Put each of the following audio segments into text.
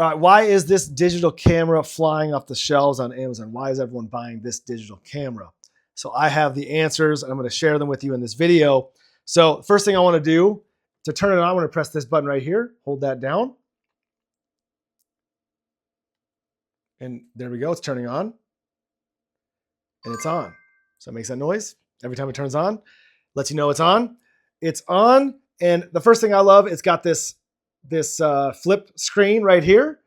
All right, why is this digital camera flying off the shelves on Amazon? Why is everyone buying this digital camera? So I have the answers, and I'm going to share them with you in this video. So first thing I want to do, to turn it on, I'm going to press this button right here. Hold that down. And there we go. It's turning on. And it's on. So it makes that noise every time it turns on. Lets you know it's on. It's on. And the first thing I love, it's got this flip screen right here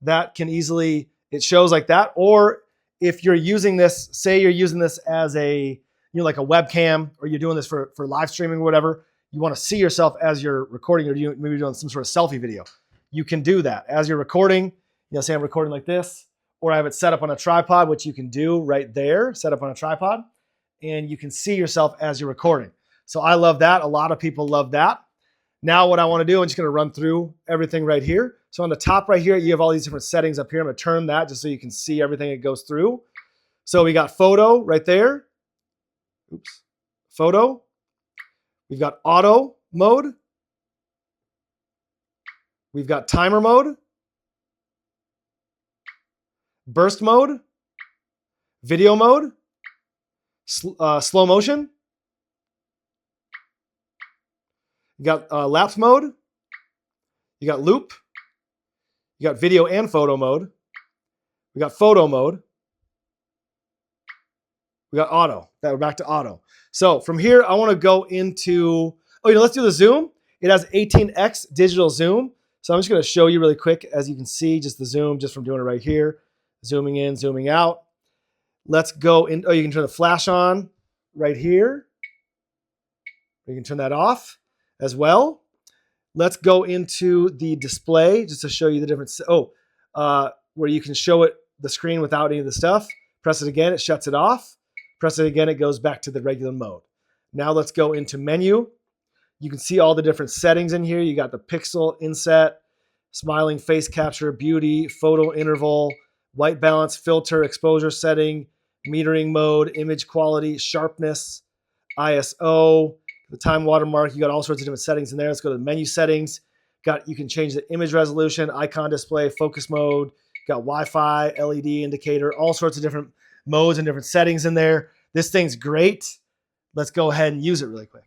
that can easily, it shows like that. Or if you're using this, say you're using this as a, like a webcam, or you're doing this for live streaming or whatever, you want to see yourself as you're recording, or maybe you're doing some sort of selfie video. You can do that as you're recording. Say I'm recording like this, or I have it set up on a tripod, which you can do right there, set up on a tripod, and you can see yourself as you're recording. So I love that. A lot of people love that. Now what I want to do, I'm just going to run through everything right here. So on the top right here, you have all these different settings up here. I'm going to turn that just so you can see everything it goes through. So we got photo right there. Oops. Photo. We've got auto mode. We've got timer mode. Burst mode. Video mode. Slow motion. You got lapse mode. You got loop. You got video and photo mode. We got photo mode. We got auto. We're back to auto. So from here, I want to go into, let's do the zoom. It has 18x digital zoom. So I'm just going to show you really quick, as you can see, just the zoom, just from doing it right here. Zooming in, zooming out. Let's go in. You can turn the flash on right here. You can turn that off as well. Let's go into the display just to show you the difference. Where you can show it the screen without any of the stuff. Press it again, it shuts it off. Press it again, it goes back to the regular mode. Now let's go into menu. You can see all the different settings in here. You got the pixel inset, smiling face capture, beauty, photo interval, white balance, filter, exposure setting, metering mode, image quality, sharpness, ISO, the time watermark. You got all sorts of different settings in there. Let's go to the menu settings. You can change the image resolution, icon display, focus mode, got Wi-Fi, LED indicator, all sorts of different modes and different settings in there. This thing's great. Let's go ahead and use it really quick.